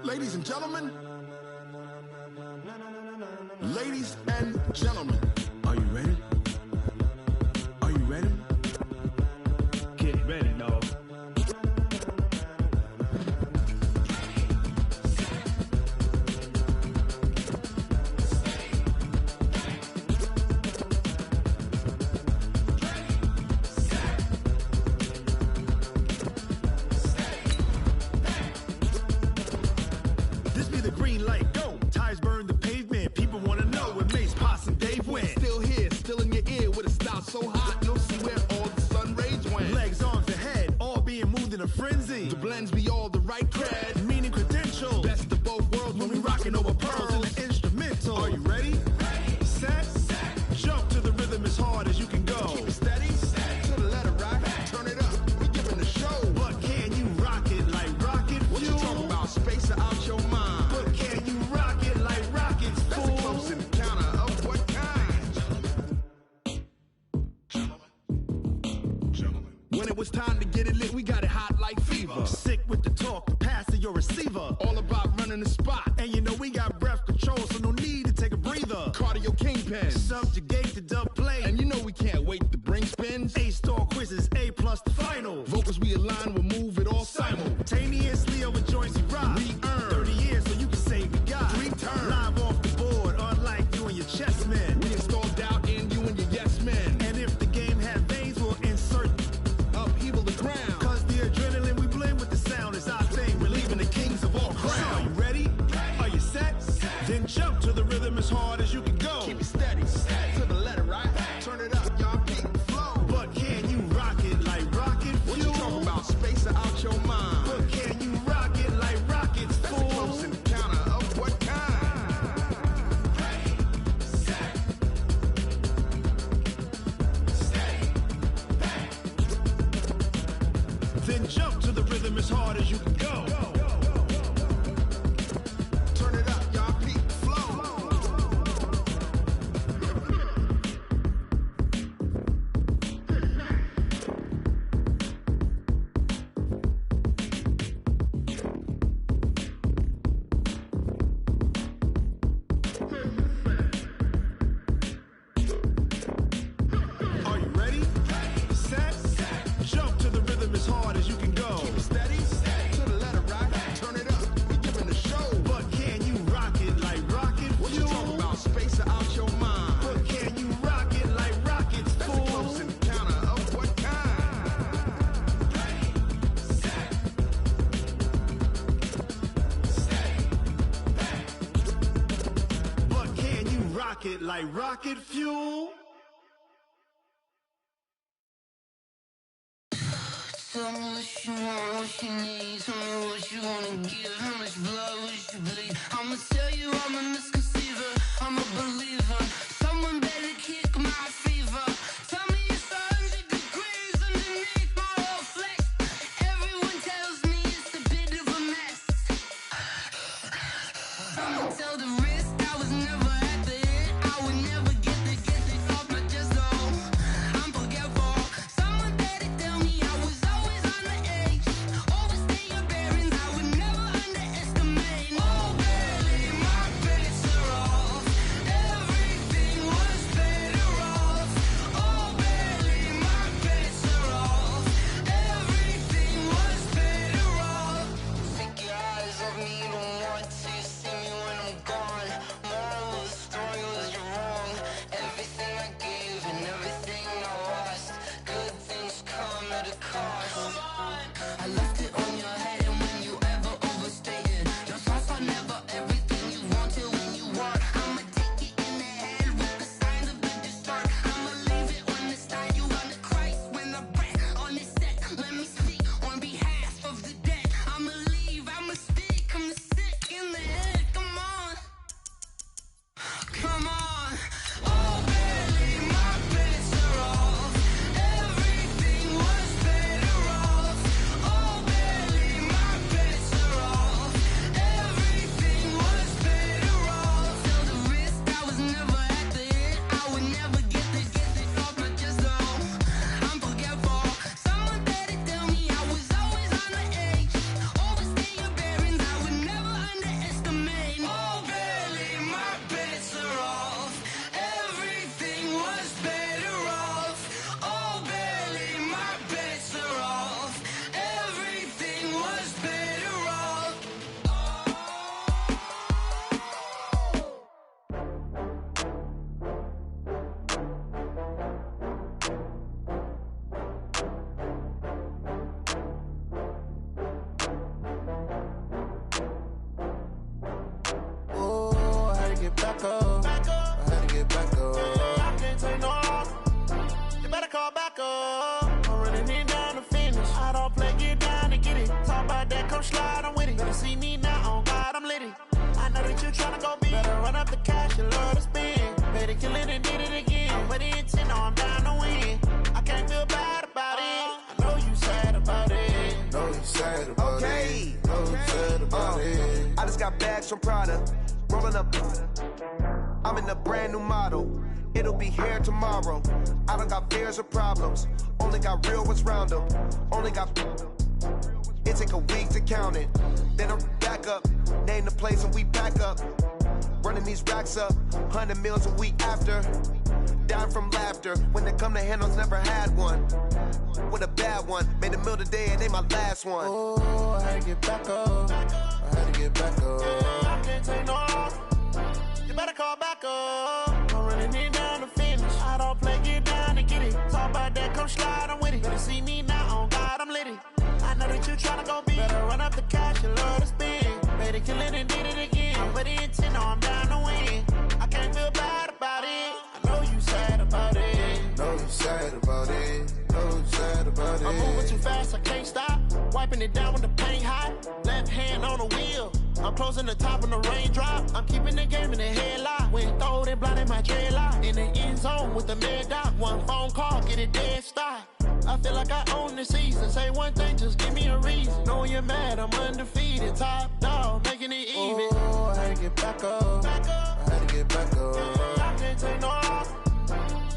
Ladies and gentlemen, ladies and gentlemen, are you ready? Are you ready? Get ready, dog. This be the green light, go. Tires burn the pavement. People wanna know where Mace, Posse, and Dave went. Still here, still in your ear with a style so hot, no see where all the sun rays went. Legs, arms, and head, all being moved in a frenzy. The blends be all the right cred, meaning credentials. Best of both worlds when we rockin' over pearls in the instrumental. Are you ready? Set, jump to the rhythm as hard as you can go. Keep it steady, to the letter right. Turn it up, we giving the show. But can you rock it like rocket fuel? What you talking about? Space out your mind. But can you rock it like rockets, fool? That's a close encounter of what kind? Gentlemen. When it was time to get it lit, we got it hot like fever. Sick with the talk, the pass to your receiver. All about running the spot. And you know we got breath control, so no need to take a breather. Cardio kingpin, subjugate the dub play. And you know we can't wait to bring spins. A-star quizzes, A+ the final. Vocals we align, we'll move it all simultaneously over joints we rock. We earn 30 years, so you can say we got 3 turns. Live off the board, unlike you and your chess men. We install doubt in you and your yes men. And if the game had veins, we'll insert upheaval the ground. Cause the adrenaline we blend with the sound is our thing. We're leaving the kings of all crowns. So are you ready? Are you set? Then jump to the rhythm as hard as you can go. Keep it steady, to the letter right. Turn it up, y'all peak the flow. But can you rock it like rocket fuel? What you talking about? Space out your mind. But can you rock it like rockets, fool? That's a close encounter of what kind? Then jump to the rhythm as hard as you can go. Turn it up, y'all peak the flow. Are you ready? Set, jump to the rhythm as hard as you can go. Keep it steady, to the letter right. Turn it up, we giving the show. But can you rock it like rocket fuel? What you talking about? Space out your mind. But can you rock it like rockets, fool? That's a close encounter of what kind? But can you rock it like rocket fuel? Tell me what you want, what you need. Tell me what you wanna give. How much blood would you bleed? I'ma tell you I'm a misconceiver. I'm a believer. Someone better kick my fever. Tell me it's 100 degrees underneath my whole flex. Everyone tells me it's a bit of a mess. I'ma tell the wrist I was never at the end. I would never get it off my chest though. I'm forgetful. Someone better tell me I was always on the edge. Overstay your bearings, I would never underestimate. Oh baby, my pretty running it down to finish. I don't play, get down and get it. Talk about that, come slide, I'm with it. Better see me now, on God, I'm litty. I know that you tryna go big. Better run up the cash, you love to spend. Better kill it and did it again. I'm with the intent, no, I'm down to win. I can't feel bad about it. I know you sad about it. Know you sad about it. Know you sad about it. I just got bags from Prada. Rolling up. I'm in a brand new model. It'll be here tomorrow. I don't got fears or problems. Only got real ones round them. Only got. It take a week to count it. Then I'm back up. Name the place and we back up. Running these racks up. 100 meals a week after. Down from laughter. When they come to handles, never had one. With a bad one. Made a meal today and ain't my last one. Oh, I had to get back up. I had to get back up. I can't take no loss. You better call back up. I'm running it down to finish. I don't play, get down and get it. Talk about that, come slide, I'm with it. Better see me now, on God, I'm litty. I know that you tryna go big. Better run up the cash, you love to spend. Better kill it and did it again. I'm with the intent, no, I'm down to win. I can't feel bad about it. I know you sad about it. Know you sad about it. Know you sad about it. I'm moving too fast, I can't stop. Wiping it down with the paint hot. Left hand on the wheel. I'm closing the top on the raindrop. I'm keeping the game in the headlock. When throwed and blinded my dreadlock. In the end zone with the mad dot. One phone call, get it dead stop. I feel like I own the season. Say one thing, just give me a reason. Knowing you're mad, I'm undefeated. Top dog, making it even. Oh, I had to get back up. I had to get back up. I can't take no loss.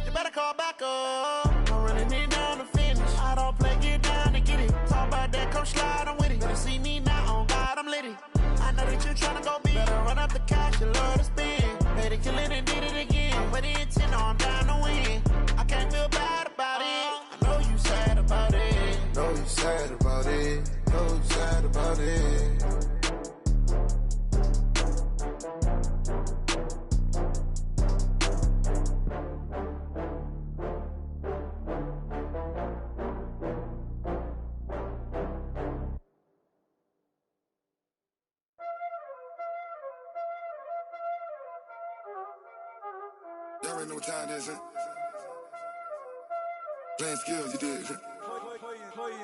You better call back up. I'm running it down to finish. I don't play, get down and get it. Talk about that, come slide, I'm with it. Better see me now, on God, I'm litty. I know that you tryna go big. Better run up the cash, you love to spend. Better kill it and did it again. I'm with the intent, no, I'm down to win. I can't feel bad about it. I know you sad about it. Know you sad about it. Know you sad about it. Y'all already know what time it is, huh? Playing skills, you did.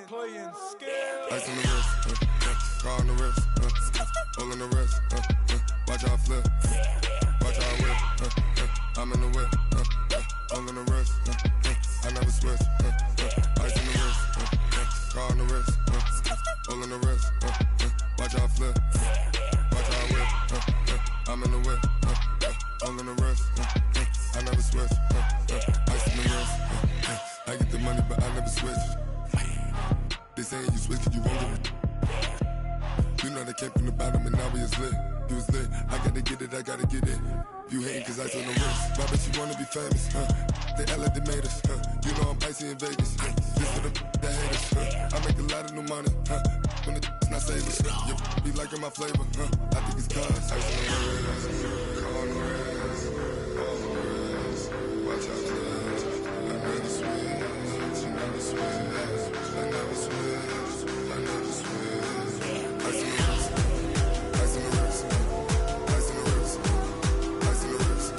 Playing skills. Ice on the wrist, car on the wrist, hole in the wrist, watch out flip, watch out whip, I'm in the whip, hole in the wrist, I never switch, ice on the wrist, car on the wrist, hole in the wrist, watch out flip, watch out whip, I'm in the whip, hole in the wrist, I never switch, ice on the wrist, I get the money but I never switch. They saying you switch, you won't get it. You know they came from the bottom and now we is lit. You was lit, I gotta get it, I gotta get it. You hating cause ice on the wrist. Why bet you wanna be famous, They act like they made us, You know I'm icy in Vegas, This for the haters, I make a lot of new money, When it's not savers, You be liking my flavor, I think it's cause ice on the wrist, car on the wrist, all on the wrist. Watch out for this, I never switch, you never switch. I never switch, I never switch. Ice in the wrist, ice in the wrist, ice in the wrist, ice in the wrist, ice in the wrist,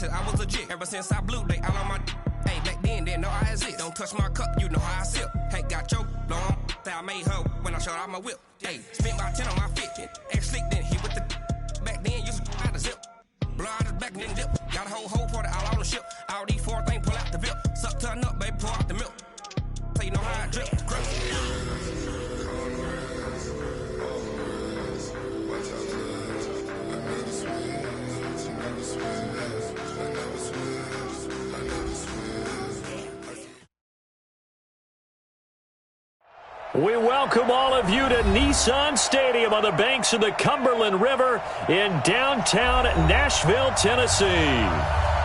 I was legit. Ever since I blew, they all on my hey, back then, didn't know I exist. Don't touch my cup, you know how I sip. Hey, got choked, long. Say I made her when I showed out my whip. Hey, spent my 10 on my 50. Ex slick, then hit with the back then, used to out the zip. Blow out his back, then dip. Got a whole party all on the ship. All these four things pull out the VIP. Suck to a nut, baby, pour out the milk. So you know how I drip. We welcome all of you to Nissan Stadium on the banks of the Cumberland River in downtown Nashville, Tennessee.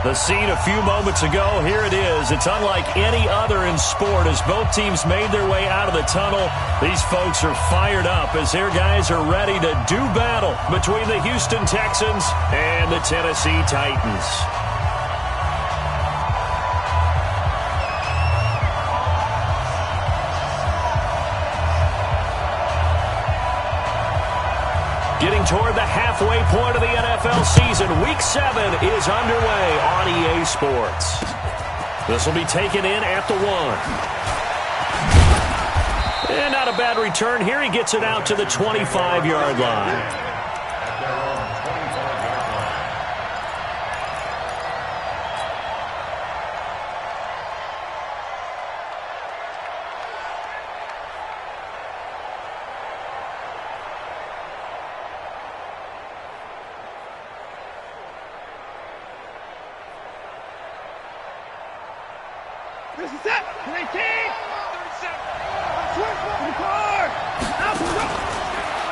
The scene a few moments ago, here it is. It's unlike any other in sport as both teams made their way out of the tunnel. These folks are fired up as their guys are ready to do battle between the Houston Texans and the Tennessee Titans. Getting toward the halfway point of the NFL season, Week 7 is underway on EA Sports. This will be taken in at the 1. And not a bad return here. He gets it out to the 25-yard line. This is it. 19.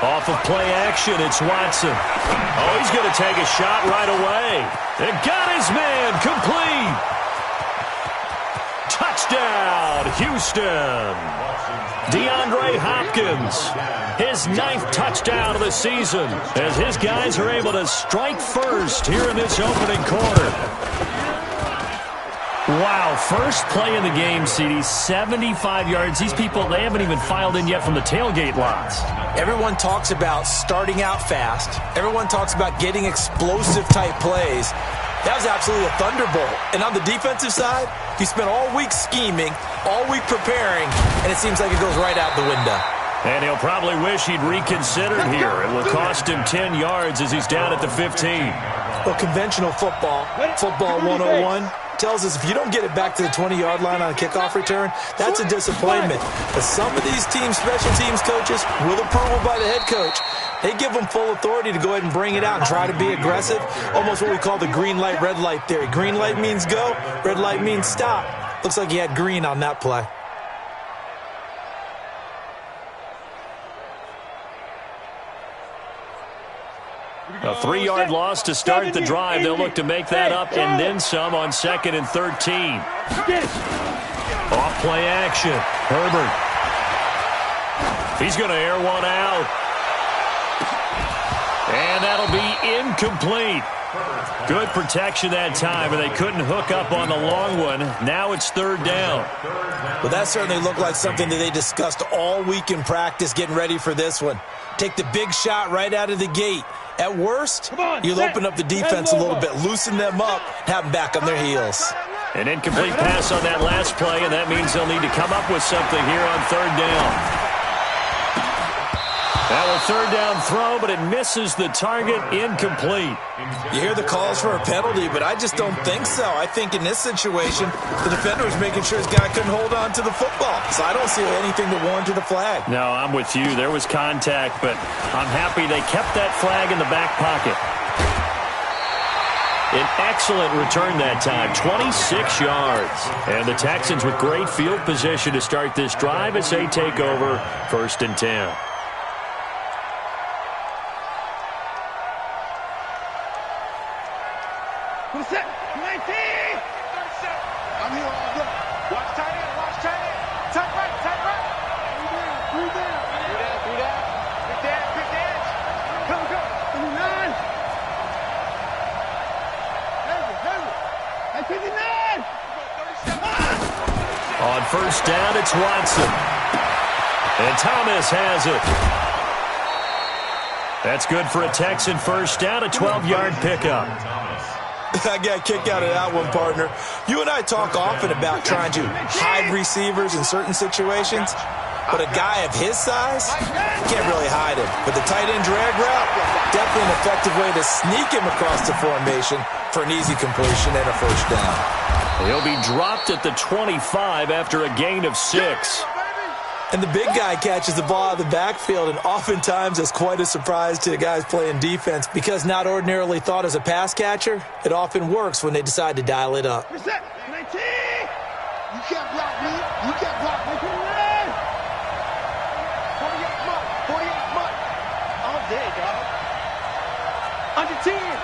Off of play action, it's Watson. Oh, he's going to take a shot right away. And got his man complete. Touchdown, Houston. DeAndre Hopkins, his 9th touchdown of the season as his guys are able to strike first here in this opening quarter. Wow, first play in the game, CD, 75 yards. These people, they haven't even filed in yet from the tailgate lots. Everyone talks about starting out fast. Everyone talks about getting explosive-type plays. That was absolutely a thunderbolt. And on the defensive side, you spent all week scheming, all week preparing, and it seems like it goes right out the window. And he'll probably wish he'd reconsidered here. It will cost him 10 yards as he's down at the 15. Well, conventional football 101, tells us if you don't get it back to the 20-yard line on a kickoff return, that's a disappointment. But some of these teams, special teams coaches, with approval by the head coach, they give them full authority to go ahead and bring it out and try to be aggressive, almost what we call the green light, red light theory. Green light means go, red light means stop. Looks like he had green on that play. A 3-yard loss to start the drive. They'll look to make that up and then some on 2nd and 13. Off play action. Herbert. He's going to air one out. And that'll be incomplete. Good protection that time, and they couldn't hook up on the long one. Now it's 3rd down. Well, that certainly looked like something that they discussed all week in practice getting ready for this one. Take the big shot right out of the gate. At worst, you'll open up the defense a little bit, loosen them up, have them back on their heels. An incomplete pass on that last play, and that means they'll need to come up with something here on 3rd down. That was 3rd down throw, but it misses the target, incomplete. You hear the calls for a penalty, but I just don't think so. I think in this situation, the defender was making sure his guy couldn't hold on to the football. So I don't see anything that warranted a flag. No, I'm with you. There was contact, but I'm happy they kept that flag in the back pocket. An excellent return that time, 26 yards. And the Texans with great field position to start this drive as they take over 1st and 10. What's that? 19! I'm here all day. Watch tight end, watch tight end. Tight right, tight right. 3 down. Pick the edge. Come. 59. Hey, 59. On 1st down, it's Watson. And Thomas has it. That's good for a Texan 1st down, a 12-yard pickup. I got a kick out of that one, partner. You and I talk often about trying to hide receivers in certain situations, but a guy of his size, you can't really hide him. But the tight end drag route, definitely an effective way to sneak him across the formation for an easy completion and a 1st down. He'll be dropped at the 25 after a gain of 6. And the big guy catches the ball out of the backfield, and oftentimes it's quite a surprise to the guys playing defense because not ordinarily thought as a pass catcher, it often works when they decide to dial it up. What's that? 19! You can't block me. You can't block me. 48 month. All day, dog. Under 10.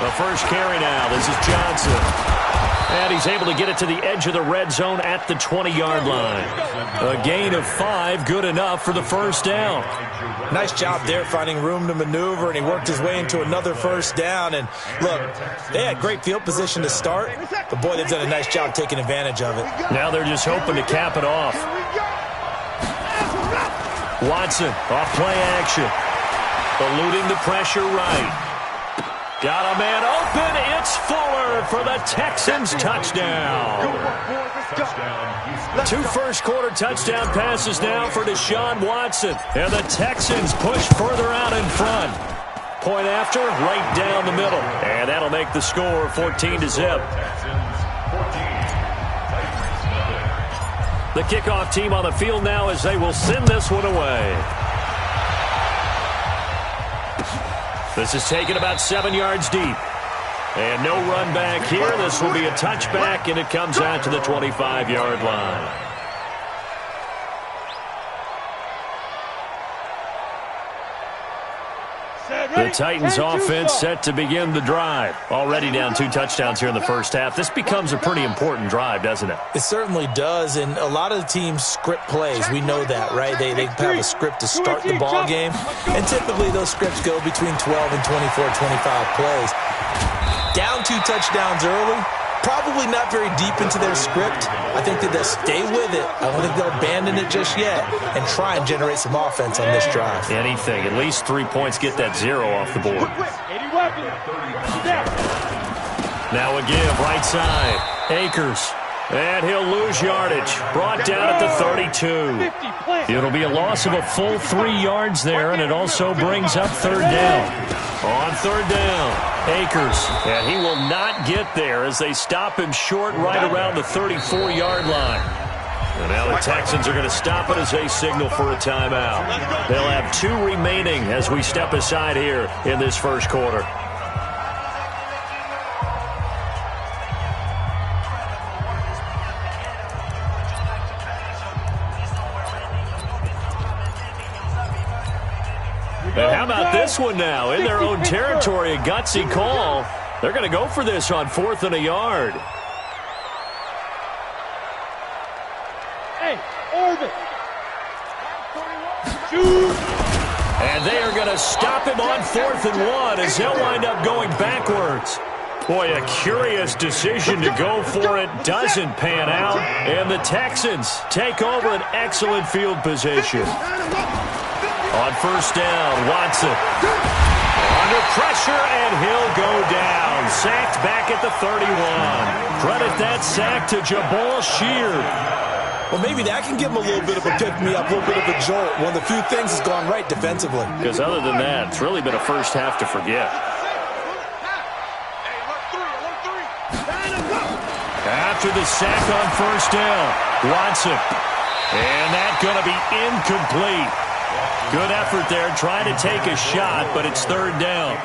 The first carry now. This is Johnson. And he's able to get it to the edge of the red zone at the 20-yard line. A gain of 5, good enough for the first down. Nice job there finding room to maneuver, and he worked his way into another first down. And look, they had great field position to start, but boy, they've done a nice job taking advantage of it. Now they're just hoping to cap it off. Watson off play action. Eluding the pressure right. Got a man open. It's Fuller for the Texans touchdown. 2 first-quarter touchdown passes now for Deshaun Watson. And the Texans push further out in front. Point after, right down the middle. And that'll make the score 14-0. The kickoff team on the field now as they will send this one away. This is taken about 7 yards deep. And no run back here. This will be a touchback, and it comes out to the 25-yard line. The Titans offense set to begin the drive. Already down 2 touchdowns here in the first half. This becomes a pretty important drive, doesn't it? It certainly does, and a lot of the teams script plays. We know that, right? They have a script to start the ball game, and typically those scripts go between 12 and 24, 25 plays. Down 2 touchdowns early, probably not very deep into their script. I think that they'll stay with it. I don't think they'll abandon it just yet and try and generate some offense on this drive. Anything. At least 3 points. Get that 0 off the board. Now a give, right side. Akers. And he'll lose yardage. Brought down at the 32. It'll be a loss of a full 3 yards there, and it also brings up 3rd down. On 3rd down, Akers. And he will not get there as they stop him short right around the 34-yard line. And now the Texans are going to stop it as they signal for a timeout. They'll have 2 remaining as we step aside here in this first quarter. And how about this one now? In their own territory, a gutsy call. They're going to go for this on 4th and a yard. Hey, Orbit. And they are going to stop him on 4th and 1 as he'll wind up going backwards. Boy, a curious decision to go for it. Doesn't pan out. And the Texans take over an excellent field position. On 1st down, Watson. Under pressure, and he'll go down. Sacked back at the 31. Credit that sack to Jabal Sheard. Well, maybe that can give him a little bit of a pick-me-up, a little bit of a jolt. One of the few things has gone right defensively. Because other than that, it's really been a first half to forget. After the sack on 1st down, Watson. And that's going to be incomplete. Good effort there, trying to take a shot, but it's 3rd down.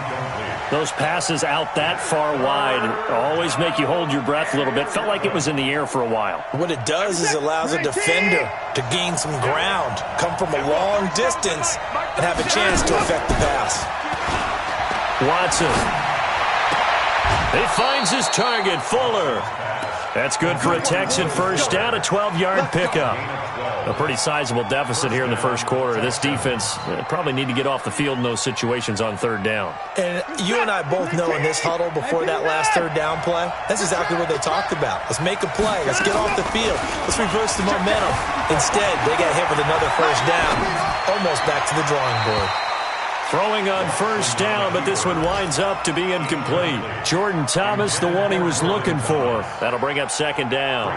Those passes out that far wide always make you hold your breath a little bit. Felt like it was in the air for a while. What it does is allows a defender to gain some ground, come from a long distance, and have a chance to affect the pass. Watson. He finds his target, Fuller. That's good for a Texan first down, a 12-yard pickup. A pretty sizable deficit here in the first quarter. This defense probably need to get off the field in those situations on 3rd down. And you and I both know in this huddle before that last 3rd down play, that's exactly what they talked about. Let's make a play. Let's get off the field. Let's reverse the momentum. Instead, they got hit with another first down, almost back to the drawing board. Throwing on 1st down, but this one winds up to be incomplete. Jordan Thomas, the one he was looking for. That'll bring up 2nd down.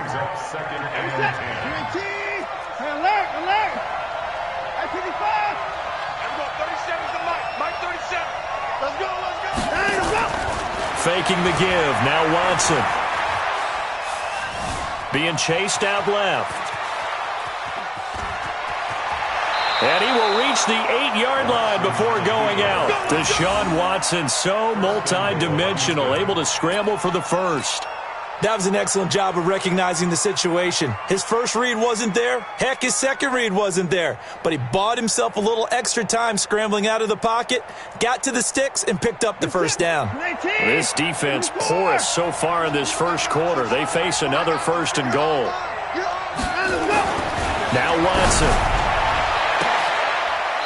Faking the give. Now Watson. Being chased out left. And he will reach the 8-yard line before going out. Deshaun Watson, so multi-dimensional, able to scramble for the first. That was an excellent job of recognizing the situation. His first read wasn't there. Heck, his second read wasn't there. But he bought himself a little extra time scrambling out of the pocket, got to the sticks, and picked up the first down. This defense porous so far in this first quarter. They face another 1st and goal. Now Watson.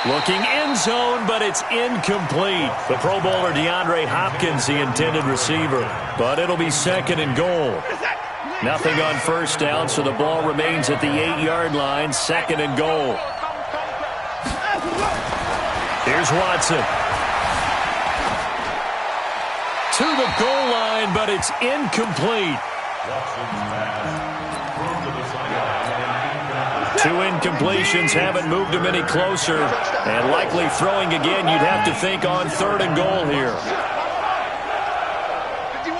Looking end zone, but it's incomplete. The Pro Bowler DeAndre Hopkins, the intended receiver. But it'll be 2nd and goal. Nothing on 1st down, so the ball remains at the 8-yard line. 2nd and goal. Here's Watson. To the goal line, but it's incomplete. 2 incompletions haven't moved him any closer. And likely throwing again, you'd have to think on 3rd and goal here. 51,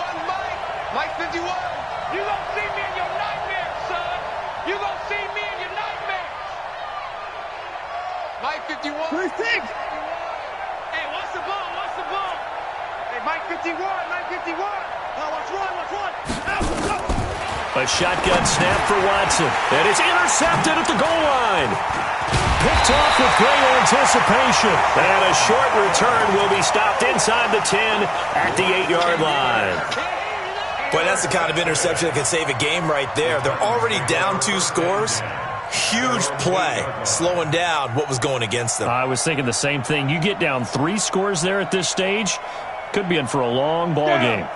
Mike 51. You gonna see me in your nightmares, son. You gonna see me in your nightmares. Mike 51. 26. Hey, what's the ball? What's the ball? Hey, Mike 51. Mike 51. Oh, what's wrong? What's wrong? A shotgun snap for Watson. And it's intercepted at the goal line. Picked off with great anticipation. And a short return will be stopped inside the 10 at the 8-yard line. Boy, that's the kind of interception that could save a game right there. They're already down 2 scores. Huge play, slowing down what was going against them. I was thinking the same thing. You get down 3 scores there at this stage, could be in for a long ball game.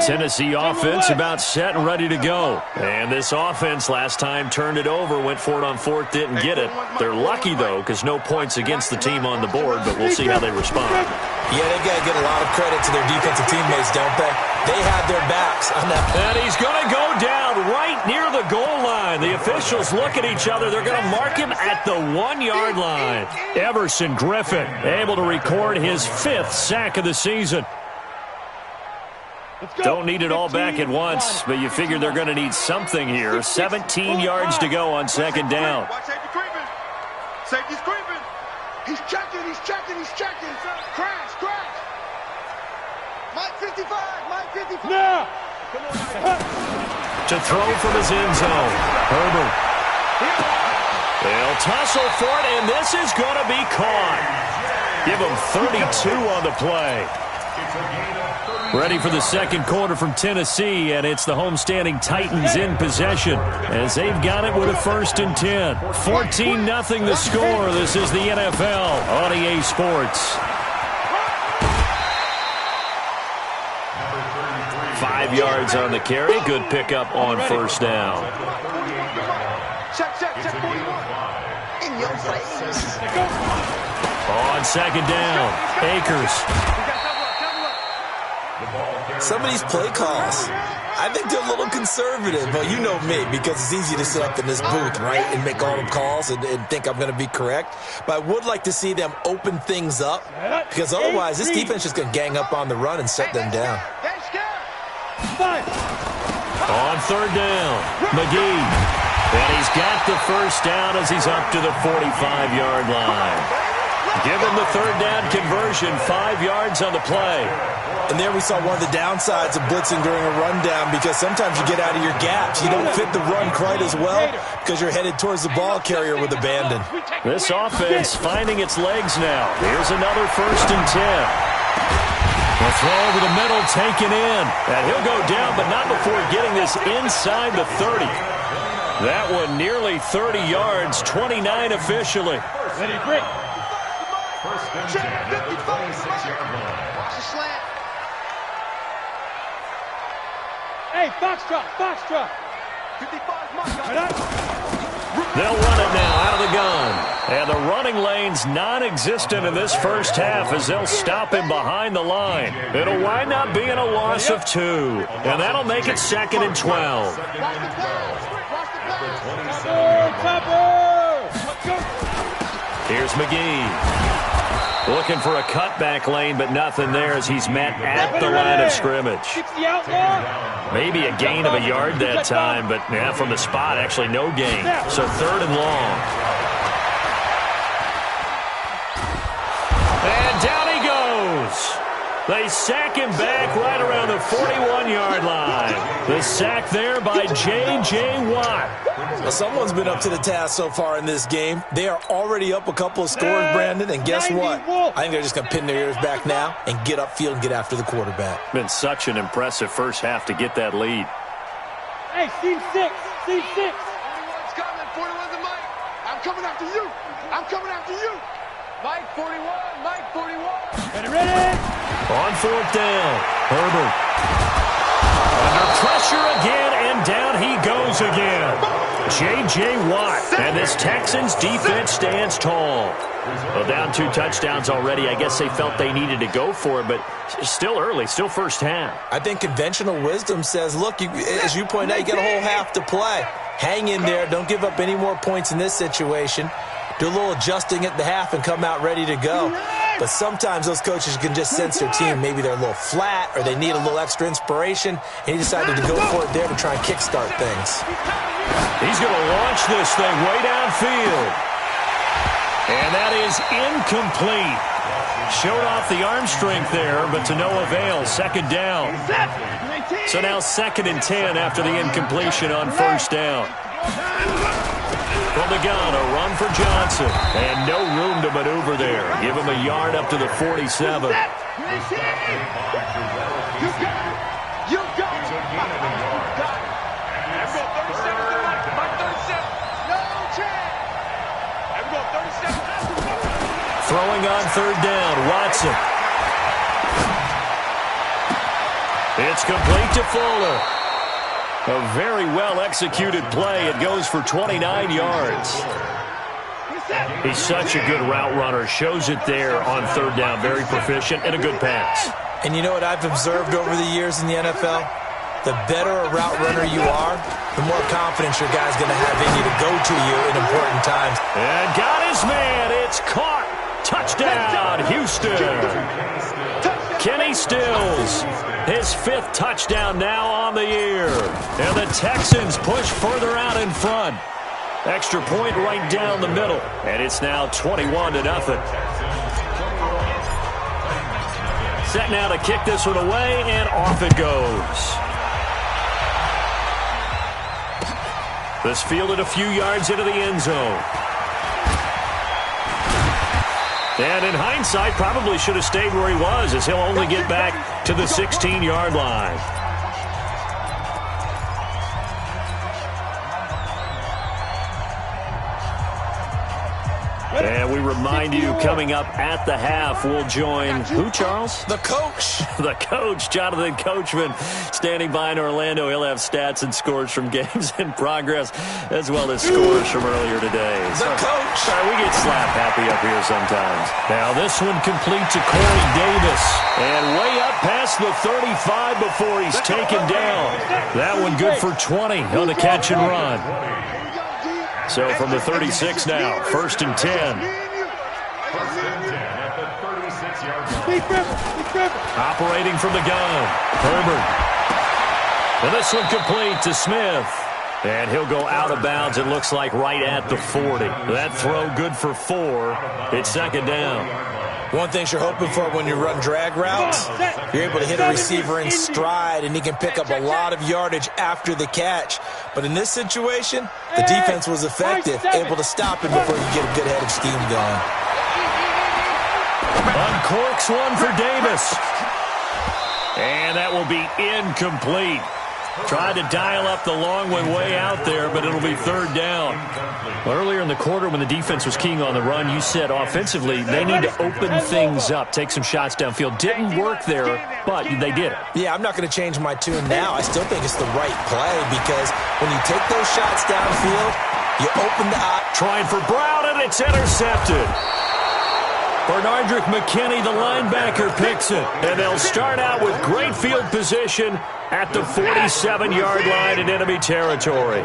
Tennessee offense about set and ready to go. And this offense last time turned it over, went for it on 4th, didn't get it. They're lucky, though, because no points against the team on the board, but we'll see how they respond. Yeah, they got to get a lot of credit to their defensive teammates, don't they? They had their backs on that. And he's going to go down right near the goal line. The officials look at each other. They're going to mark him at the 1-yard line. Everson Griffin able to record his 5th sack of the season. Don't need it all back at once, but you figure they're going to need something here. 17 yards to go on 2nd down. Safety's creeping. Safety's creeping. He's checking. He's checking. He's checking. Crash. Crash. Mike 55. Mike 55. No. To throw from his end zone. Herbert. They'll tussle for it, and this is going to be caught. Give him 32 on the play. Ready for the 2nd quarter from Tennessee, and it's the homestanding Titans in possession as they've got it with a 1st and 10. 14-0 the score. This is the NFL on EA Sports. 5 yards on the carry. Good pickup on 1st down. Check. 41. In your face. On 2nd down, Akers. Some of these play calls, I think they're a little conservative, but you know me, because it's easy to sit up in this booth, right, and make all the calls and think I'm going to be correct. But I would like to see them open things up, because otherwise this defense is just going to gang up on the run and shut them down. On 3rd down, McGee. And he's got the 1st down as he's up to the 45-yard line. Give him the 3rd down conversion, 5 yards on the play. And there we saw one of the downsides of blitzing during a rundown, because sometimes you get out of your gaps. You don't fit the run quite as well because you're headed towards the ball carrier with abandon. This offense finding its legs now. Here's another 1st and 10. The throw over the middle taken in. And he'll go down, but not before getting this inside the 30. That one nearly 30 yards, 29 officially. Ready, break. Check, 55. Watch the slant. Hey, Foxtrot. 55's my. They'll run it now out of the gun. And the running lane's non-existent in this first half as they'll stop him behind the line. It'll wind up being a loss of 2. And that'll make it 2nd and 12. Here's McGee. Looking for a cutback lane, but nothing there as he's met at the line of scrimmage. Maybe a gain of a yard that time, but yeah, from the spot, actually no gain. So 3rd and long. And down he goes. They sack him back right around the 41-yard line. The sack there by J.J. Watt. Well, someone's been up to the task so far in this game. They are already up a couple of scores, Brandon, and guess what? I think they're just going to pin their ears back now and get upfield and get after the quarterback. Been such an impressive first half to get that lead. Hey, Team 6, Team 6. 41's coming, 41's the Mike. I'm coming after you. I'm coming after you. Mike 41, Mike 41. Ready? On fourth down, Herbert. Under pressure again, and down he goes again. J.J. Watt, and this Texans defense stands tall. Well, down 2 touchdowns already. I guess they felt they needed to go for it, but still early, still first half. I think conventional wisdom says, look, as you point out, you got a whole half to play. Hang in there. Don't give up any more points in this situation. Do a little adjusting at the half and come out ready to go. But sometimes those coaches can just sense their team. Maybe they're a little flat or they need a little extra inspiration, and he decided to go for it there to try and kickstart things. He's going to launch this thing way downfield. And that is incomplete. Showed off the arm strength there, but to no avail. Second down. So now 2nd and 10 after the incompletion on first down. From the gun, a run for Johnson. And no room to maneuver there. Give him a yard up to the 47. You got it. You got it. Let's go 37 to Mike 37. No chance. Let's go 37. Throwing on third down, Watson. It's complete to Fuller. A very well-executed play. It goes for 29 yards. He's such a good route runner. Shows it there on third down. Very proficient and a good pass. And you know what I've observed over the years in the NFL? The better a route runner you are, the more confidence your guy's going to have in you to go to you in important times. And got his man. It's caught. Touchdown, Houston. Kenny Stills, his 5th touchdown now on the year. And the Texans push further out in front. Extra point right down the middle. And it's now 21-0. Set now to kick this one away, and off it goes. This fielded a few yards into the end zone. And in hindsight, probably should have stayed where he was, as he'll only get back to the 16-yard line. And we remind you, coming up at the half, we'll join who, Charles? The coach. The coach, Jonathan Coachman, standing by in Orlando. He'll have stats and scores from games in progress, as well as scores from earlier today. The coach. Sorry, we get slap happy up here sometimes. Now this one complete to Corey Davis. And way up past the 35 before he's taken down. That one good for 20 on the catch and run. So from the 36 now, 1st and 10. Operating from the gun, Herbert. And this one complete to Smith. And he'll go out of bounds, it looks like, right at the 40. That throw good for 4. It's 2nd down. One thing you're hoping for when you run drag routes, you're able to hit a receiver in stride, and he can pick up a lot of yardage after the catch. But in this situation, the defense was effective, able to stop him before you get a good head of steam going. Uncorks one for Davis. And that will be incomplete. Tried to dial up the long one way out there, but it'll be 3rd down. Earlier in the quarter when the defense was keying on the run, you said offensively they need to open things up, take some shots downfield. Didn't work there, but they did it. Yeah, I'm not going to change my tune now. I still think it's the right play because when you take those shots downfield, you open the eye. Trying for Brown, and it's intercepted. Bernardrick McKinney, the linebacker, picks it. And they'll start out with great field position at the 47-yard line in enemy territory.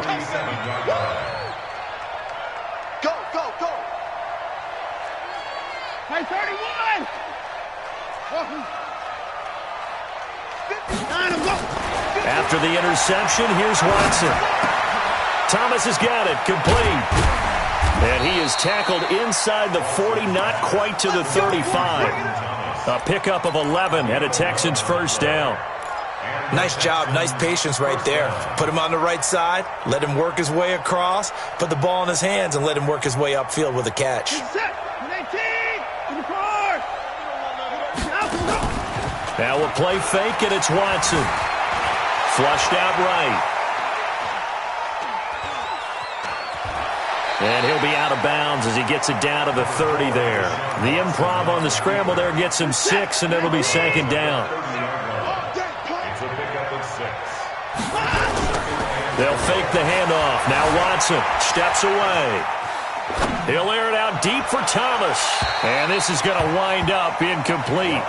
Go, go, go. Hey, 31. After the interception, here's Watson. Thomas has got it, complete. And he is tackled inside the 40, not quite to the 35. A pickup of 11 and a Texans first down. Nice job, nice patience right there. Put him on the right side, let him work his way across, put the ball in his hands, and let him work his way upfield with a catch. Now we'll play fake, and it's Watson. Flushed out right. And he'll be out of bounds as he gets it down to the 30 there. The improv on the scramble there gets him 6, and it'll be second down. They'll fake the handoff. Now Watson steps away. He'll air it out deep for Thomas. And this is going to wind up incomplete.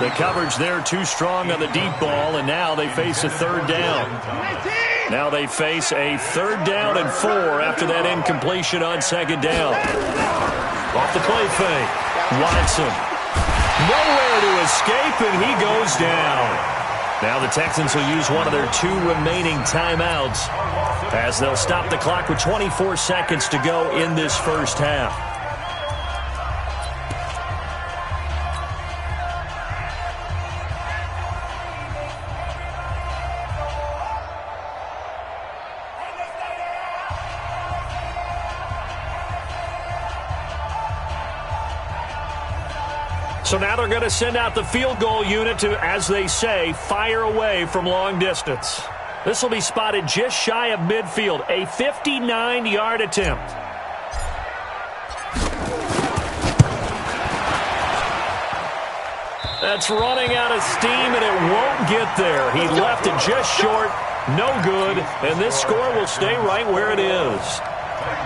The coverage there too strong on the deep ball, and now they face a third down. Now they face a third down and 4 after that incompletion on second down. Off the play fake. Watson. Nowhere to escape, and he goes down. Now the Texans will use one of their 2 remaining timeouts as they'll stop the clock with 24 seconds to go in this first half. So now they're going to send out the field goal unit to, as they say, fire away from long distance. This will be spotted just shy of midfield, a 59-yard attempt. That's running out of steam, and it won't get there. He left it just short, no good, and this score will stay right where it is.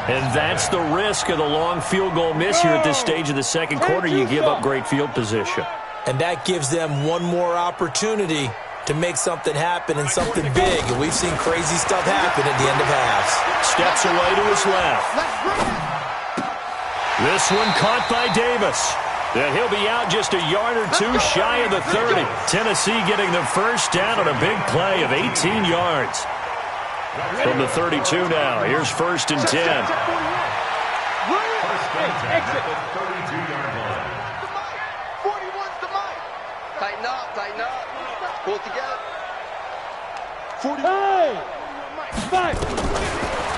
And that's the risk of the long field goal miss here at this stage of the second quarter. You give up great field position. And that gives them one more opportunity to make something happen and something big. And we've seen crazy stuff happen at the end of halves. Steps away to his left. This one caught by Davis. And he'll be out just a yard or 2 shy of the 30. Tennessee getting the first down on a big play of 18 yards. From the 32 now, here's first and 10. Exit. Tighten up. Pull it together. 45.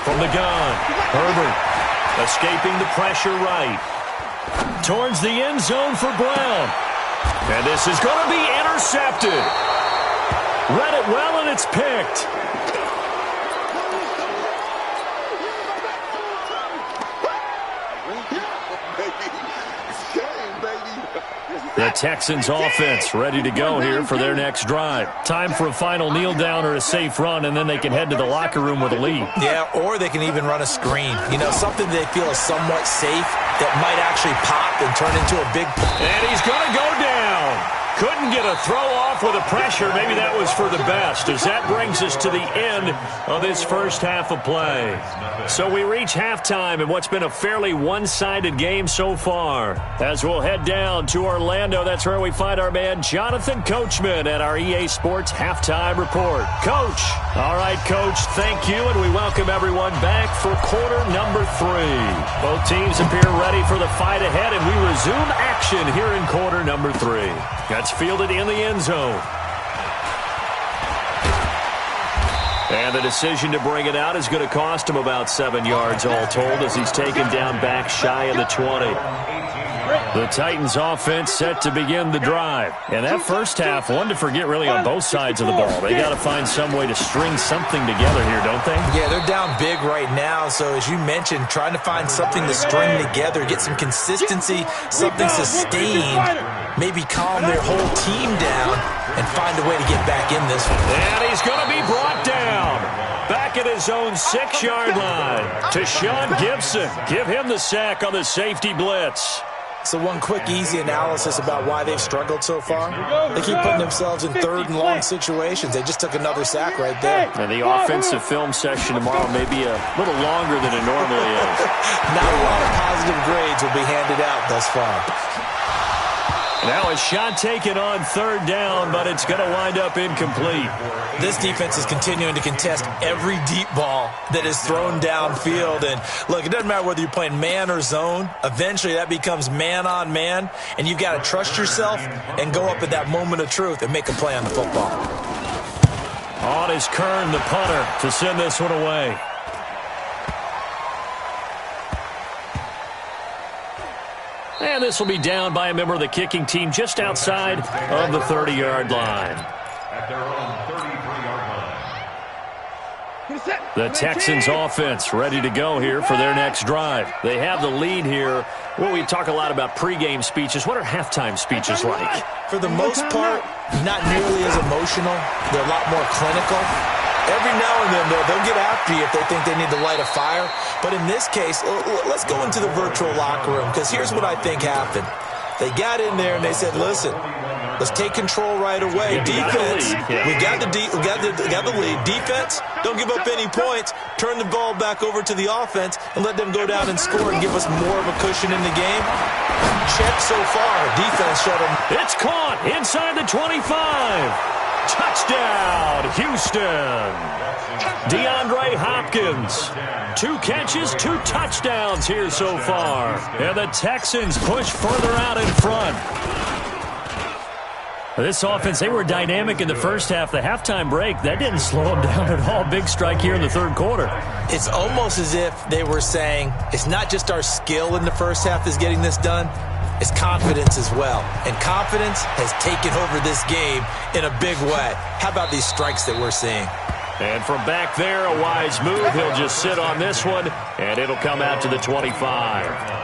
From the gun, Herbert escaping the pressure right. Towards the end zone for Brown. And this is going to be intercepted. Read it well, and it's picked. The Texans offense ready to go here for their next drive. Time for a final kneel down or a safe run, and then they can head to the locker room with a lead. Yeah, or they can even run a screen. You know, something they feel is somewhat safe that might actually pop and turn into a big play. And he's going to go down. Couldn't get a throw off with the pressure. Maybe that was for the best, as that brings us to the end of this first half of play. So we reach halftime in what's been a fairly one-sided game so far. As we'll head down to Orlando, that's where we find our man Jonathan Coachman at our EA Sports Halftime Report. Coach. All right, Coach, thank you, and we welcome everyone back for quarter number 3. Both teams appear ready for the fight ahead, and we resume action here in quarter number 3. That's fielded in the end zone. And the decision to bring it out is going to cost him about 7 yards all told, as he's taken down back shy of the 20. The Titans offense set to begin the drive. And that first half, one to forget really on both sides of the ball. They got to find some way to string something together here, don't they? Yeah, they're down big right now. So as you mentioned, trying to find something to string together, get some consistency, something sustained, maybe calm their whole team down and find a way to get back in this one. And he's going to be brought down. Back at his own 6-yard line to Sean Gibson. Give him the sack on the safety blitz. So one quick, easy analysis about why they've struggled so far. They keep putting themselves in third and long situations. They just took another sack right there. And the offensive film session tomorrow may be a little longer than it normally is. Not a lot of positive grades will be handed out thus far. Now a shot taken on third down, but it's going to wind up incomplete. This defense is continuing to contest every deep ball that is thrown downfield. And look, it doesn't matter whether you're playing man or zone. Eventually that becomes man on man, and you've got to trust yourself and go up at that moment of truth and make a play on the football. On is Kern, the punter, to send this one away. And this will be down by a member of the kicking team just outside of the 30-yard line. At their own 33-yard line. The Texans offense ready to go here for their next drive. They have the lead here. Well, we talk a lot about pregame speeches. What are halftime speeches like? For the most part, not nearly as emotional. They're a lot more clinical. Every now and then, they'll get after you if they think they need to light a fire. But in this case, let's go into the virtual locker room, because here's what I think happened. They got in there and they said, listen, let's take control right away. Defense, we got the lead. Defense, don't give up any points. Turn the ball back over to the offense and let them go down and score and give us more of a cushion in the game. Check so far. Defense shut them. It's caught inside the 25. Touchdown, Houston. DeAndre Hopkins. 2 catches, 2 touchdowns here so far. And the Texans push further out in front. This offense, they were dynamic in the first half. The halftime break, that didn't slow them down at all. Big strike here in the third quarter. It's almost as if they were saying, it's not just our skill in the first half that's getting this done. It's confidence as well. And confidence has taken over this game in a big way. How about these strikes that we're seeing? And from back there, a wise move. He'll just sit on this one, and it'll come out to the 25.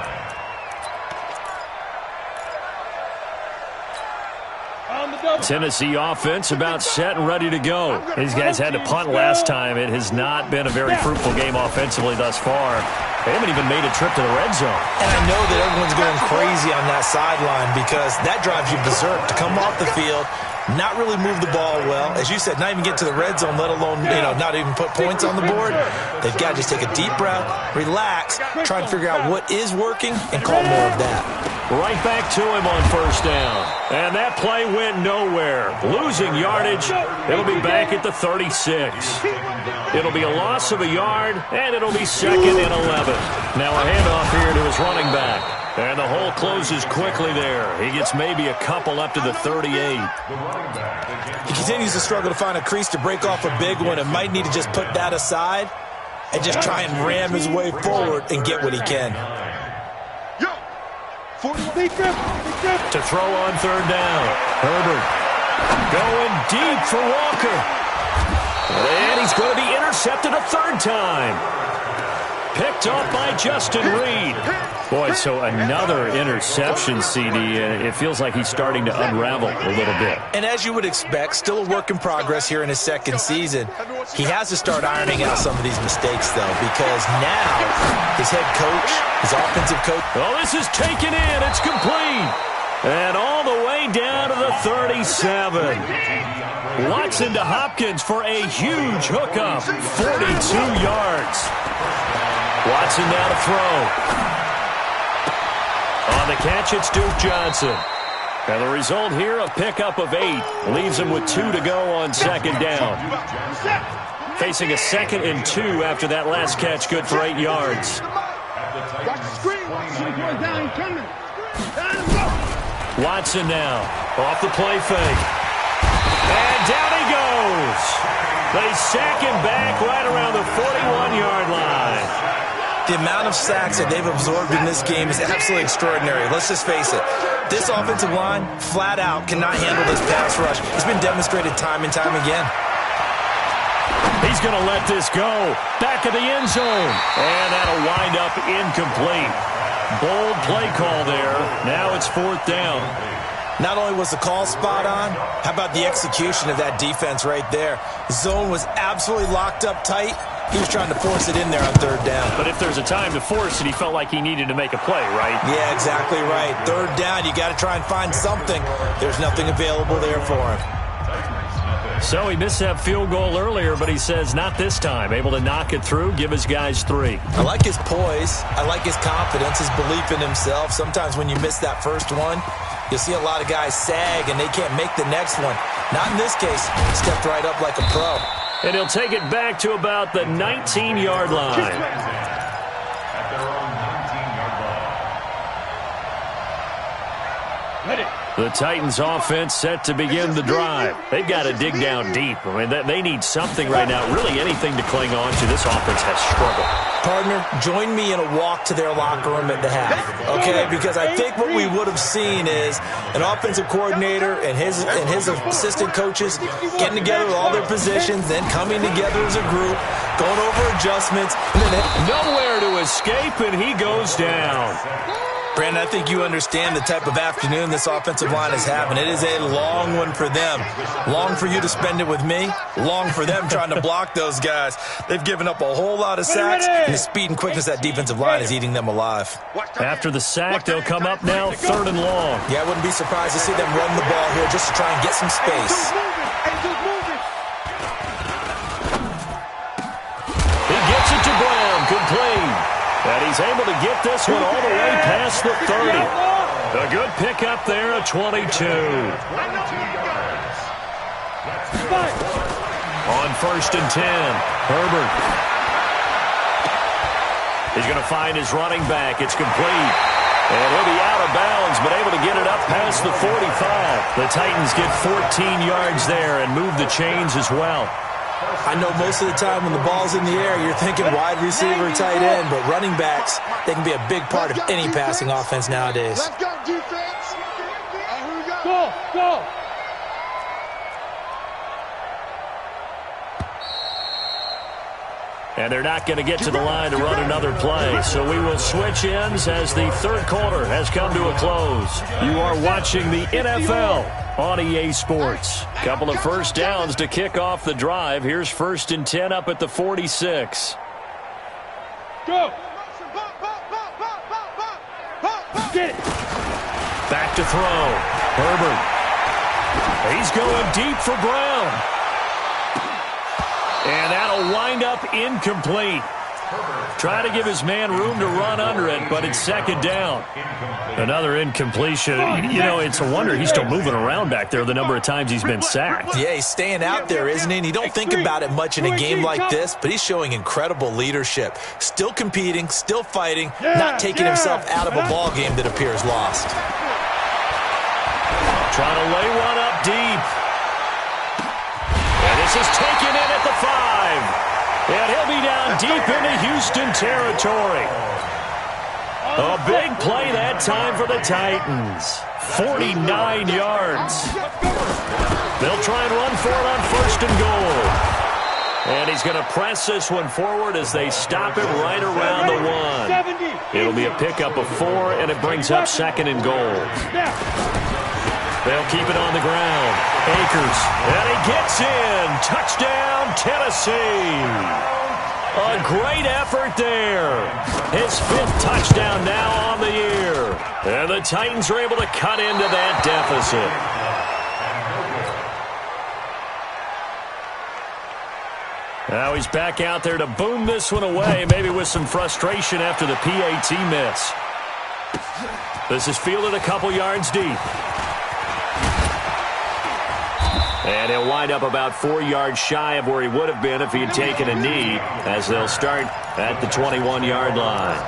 Tennessee offense about set and ready to go. These guys had to punt last time. It has not been a very fruitful game offensively thus far. They haven't even made a trip to the red zone. And I know that everyone's going crazy on that sideline because that drives you berserk to come off the field, not really move the ball well. As you said, not even get to the red zone, let alone, not even put points on the board. They've got to just take a deep breath, relax, try and figure out what is working, and call more of that. Right back to him on first down. And that play went nowhere. Losing yardage. It'll be back at the 36. It'll be a loss of a yard, and it'll be 2nd and 11. Now a handoff here to his running back. And the hole closes quickly there. He gets maybe a couple up to the 38. He continues to struggle to find a crease to break off a big one and might need to just put that aside and just try and ram his way forward and get what he can. To throw on third down. Herbert going deep for Walker. And he's going to be intercepted a third time. Picked off by Justin Reed. Boy, so another interception, CD. It feels like he's starting to unravel a little bit. And as you would expect, still a work in progress here in his second season. He has to start ironing out some of these mistakes, though, because now his head coach, his offensive coach. Oh, this is taken in. It's complete. And all the way down to the 37. Watson to Hopkins for a huge hookup. 42 yards. Watson now to throw. On the catch, it's Duke Johnson. And the result here, a pickup of 8. Leaves him with 2 to go on second down. Facing a 2nd and 2 after that last catch, good for 8 yards. Watson now, off the play fake. And down he goes. They sack him back right around the 41-yard line. The amount of sacks that they've absorbed in this game is absolutely extraordinary. Let's just face it. This offensive line, flat out, cannot handle this pass rush. It's been demonstrated time and time again. He's going to let this go. Back of the end zone. And that'll wind up incomplete. Bold play call there. Now it's 4th down. Not only was the call spot on, how about the execution of that defense right there? The zone was absolutely locked up tight. He was trying to force it in there on third down. But if there's a time to force it, he felt like he needed to make a play, right? Yeah, exactly right. Third down, you got to try and find something. There's nothing available there for him. So he missed that field goal earlier, but he says not this time. Able to knock it through, give his guys 3. I like his poise. I like his confidence, his belief in himself. Sometimes when you miss that first one, You'll see a lot of guys sag, and they can't make the next one. Not in this case. He stepped right up like a pro. And he'll take it back to about the 19-yard line. At their own 19-yard line. Ready. The Titans offense set to begin the drive. They've got to dig down deep. I mean, they need something right now, really anything to cling on to. This offense has struggled. Partner, join me in a walk to their locker room at the half, okay? Because I think what we would have seen is an offensive coordinator and his assistant coaches getting together with all their positions, then coming together as a group, going over adjustments. And then nowhere to escape, and he goes down. Brandon, I think you understand the type of afternoon this offensive line is having. It is a long one for them. Long for you to spend it with me. Long for them trying to block those guys. They've given up a whole lot of sacks, and the speed and quickness of that defensive line is eating them alive. After the sack, they'll come up now 3rd and long. Yeah, I wouldn't be surprised to see them run the ball here just to try and get some space. He gets it to Brown, complete. And he's able to get this one all the way past the 30. A good pickup there, a 22. On 1st and 10, Herbert. He's going to find his running back. It's complete. And he'll be out of bounds, but able to get it up past the 45. The Titans get 14 yards there and move the chains as well. I know most of the time when the ball's in the air, you're thinking wide receiver, tight end, but running backs, they can be a big part of any passing offense nowadays. Let's go, defense. Here we go. Go. And they're not going to get to the line to run another play. So we will switch ends as the 3rd quarter has come to a close. You are watching the NFL on EA Sports. Couple of first downs to kick off the drive. Here's 1st and 10 up at the 46. Go. Get it. Back to throw. Herbert. He's going deep for Brown. And that'll wind up incomplete. Try to give his man room to run under it, but it's 2nd down. Another incompletion. You know, it's a wonder he's still moving around back there the number of times he's been sacked. Yeah, he's staying out there, isn't he? And you don't think about it much in a game like this, but he's showing incredible leadership. Still competing, still fighting, not taking himself out of a ball game that appears lost. Trying to lay one up deep. And this is taken in at the 5. And he'll be down deep into Houston territory. A big play that time for the Titans. 49 yards. They'll try and run for it on 1st and goal. And he's going to press this one forward as they stop it right around the 1. It'll be a pickup of 4, and it brings up 2nd and goal. They'll keep it on the ground. Akers, and he gets in. Touchdown, Tennessee. A great effort there. His 5th touchdown now on the year. And the Titans are able to cut into that deficit. Now he's back out there to boom this one away, maybe with some frustration after the PAT miss. This is fielded a couple yards deep. And he'll wind up about 4 yards shy of where he would have been if he had taken a knee, as they'll start at the 21-yard line.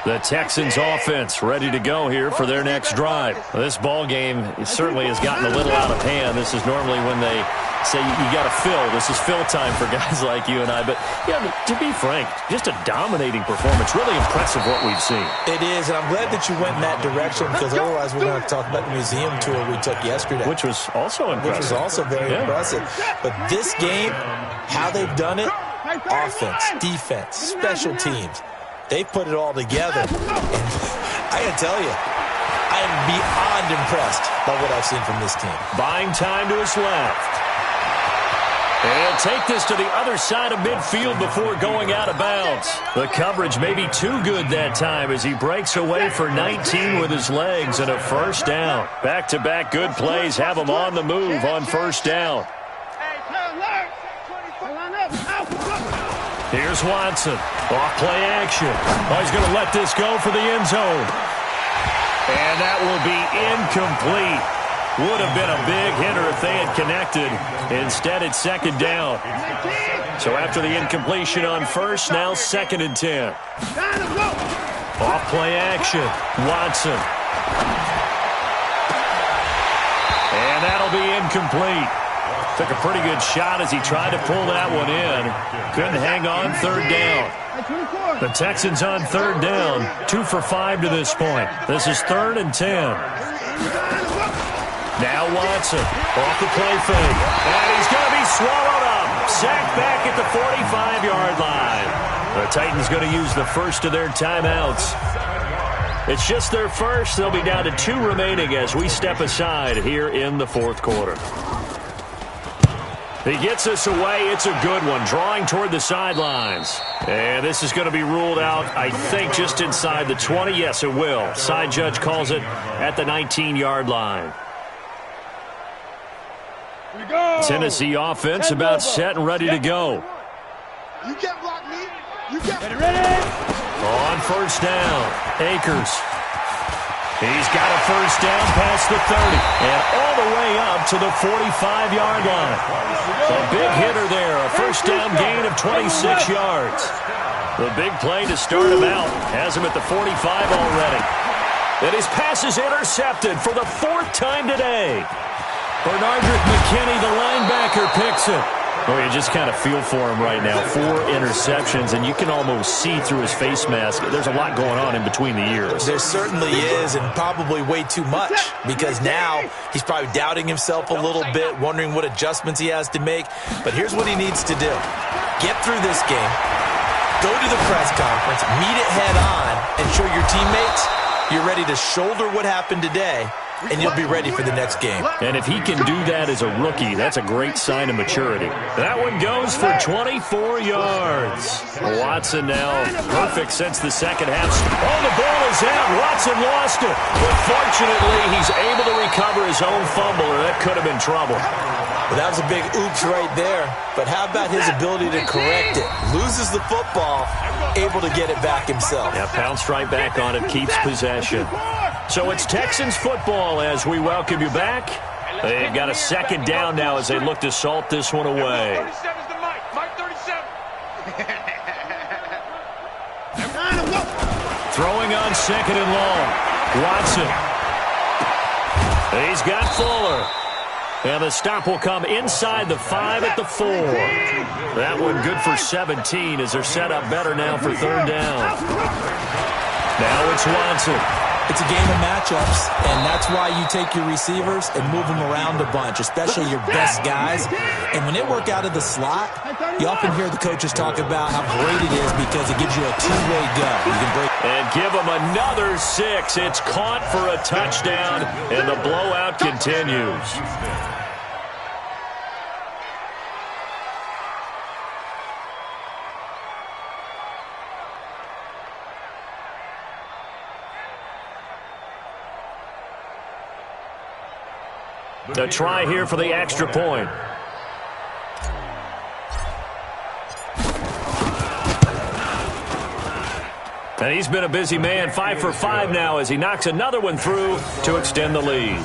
The Texans offense ready to go here for their next drive. This ball game certainly has gotten a little out of hand. This is normally when they say you got to fill. This is fill time for guys like you and I. But yeah, to be frank, just a dominating performance. Really impressive what we've seen. It is, and I'm glad that you went in that direction, because otherwise we're going to have to talk about the museum tour we took yesterday. Which was also impressive. Which was also very impressive. But this game, how they've done it, offense, defense, special teams, they put it all together. And I got to tell you, I am beyond impressed by what I've seen from this team. Buying time to his left. And he'll take this to the other side of midfield before going out of bounds. The coverage may be too good that time as he breaks away for 19 with his legs and a 1st down. Back-to-back good plays have him on the move on 1st down. Here's Watson. Off play action. Oh, he's going to let this go for the end zone. And that will be incomplete. Would have been a big hitter if they had connected. Instead, it's second down. So after the incompletion on first, now 2nd and 10. Off play action. Watson. And that'll be incomplete. Took a pretty good shot as he tried to pull that one in. Couldn't hang on, 3rd down. The Texans on 3rd down. 2 for 5 to this point. This is 3rd and 10. Now Watson off the play fake. And he's going to be swallowed up. Sacked back at the 45-yard line. The Titans going to use the first of their timeouts. It's just their first. They'll be down to 2 remaining as we step aside here in the 4th quarter. He gets us away. It's a good one, drawing toward the sidelines. And this is going to be ruled out, I think, just inside the 20. Yes, it will. Side judge calls it at the 19-yard line. Tennessee offense about set and ready to go. You get blocked, me. You get ready. On first down, Akers. He's got a first down past the 30 and all the way up to the 45-yard line. A big hitter there, a first down gain of 26 yards. The big play to start him out has him at the 45 already. And his pass is intercepted for the 4th time today. Bernardrick McKinney, the linebacker, picks it. Oh, you just kind of feel for him right now. 4 interceptions, and you can almost see through his face mask. There's a lot going on in between the ears. There certainly is, and probably way too much, because now he's probably doubting himself a little bit, wondering what adjustments he has to make. But here's what he needs to do. Get through this game, go to the press conference, meet it head on, and show your teammates you're ready to shoulder what happened today, and you'll be ready for the next game. And if he can do that as a rookie, that's a great sign of maturity. That one goes for 24 yards. Watson now perfect since the second half. Oh, the ball is out. Watson lost it. But fortunately, he's able to recover his own fumble, or that could have been trouble. Well, that was a big oops right there. But how about his ability to correct it? Loses the football, able to get it back himself. Yeah, pounced right back on it, keeps possession. So it's Texans football as we welcome you back. They've got a second down now as they look to salt this one away. Throwing on second and long. Watson. He's got Fuller. And the stop will come inside the 5 at the 4. That one good for 17 as they're set up better now for 3rd down. Now it's Watson. It's a game of matchups, and that's why you take your receivers and move them around a bunch, especially your best guys. And when they work out of the slot, you often hear the coaches talk about how great it is because it gives you a two-way go. You can break. And give them another 6. It's caught for a touchdown, and the blowout continues. A try here for the extra point. And he's been a busy man, 5 for 5 now as he knocks another one through to extend the lead.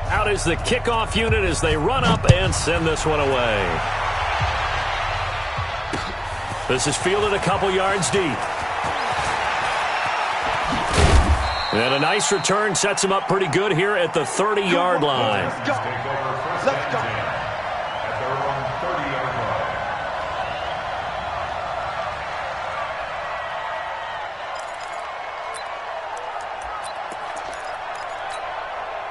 Out is the kickoff unit as they run up and send this one away. This is fielded a couple yards deep. And a nice return sets him up pretty good here at the 30-yard line. Let's go. Let's go.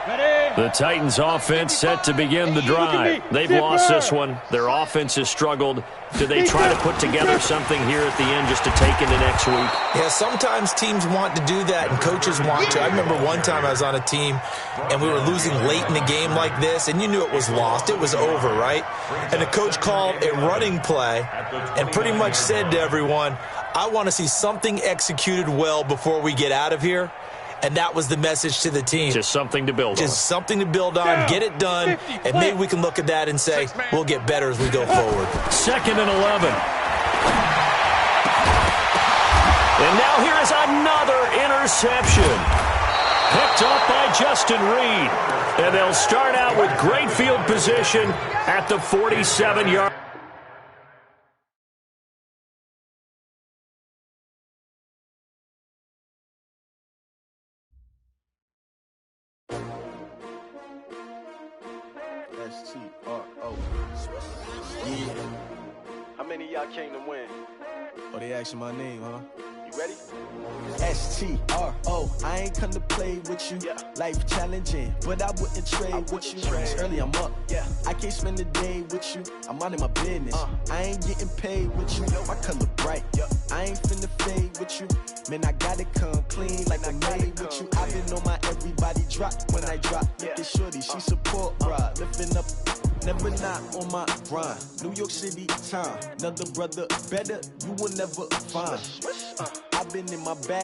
Ready? The Titans offense set to begin the drive. They've lost this one. Their offense has struggled. Do they try to put together something here at the end just to take into next week? Yeah, sometimes teams want to do that and coaches want to. I remember one time I was on a team and we were losing late in the game like this, and you knew it was lost. It was over, right? And the coach called a running play and pretty much said to everyone, I want to see something executed well before we get out of here. And that was the message to the team. Just something to build on. Just something to build on, get it done, and maybe we can look at that and say, we'll get better as we go forward. 2nd and 11. And now here is another interception. Picked up by Justin Reed. And they'll start out with great field position at the 47-yard. S-T-R-O. Yeah. How many of y'all came to win? Oh, they asking my name, huh? You ready? S-T-R-O. I ain't come to play with you. Yeah. Life challenging, but I wouldn't trade with you. It's early, I'm up. Yeah. I can't spend the day with you. I'm minding my business. I ain't getting paid with you. My color bright. Yeah. I ain't finna fade with you. Man, I gotta come clean like I'm made with you. I've been on my everybody drop when I drop. Look at shorty, she support ride. Lifting up, never not on my grind. New York City time. Another brother better, you will never find. I've been in my bag.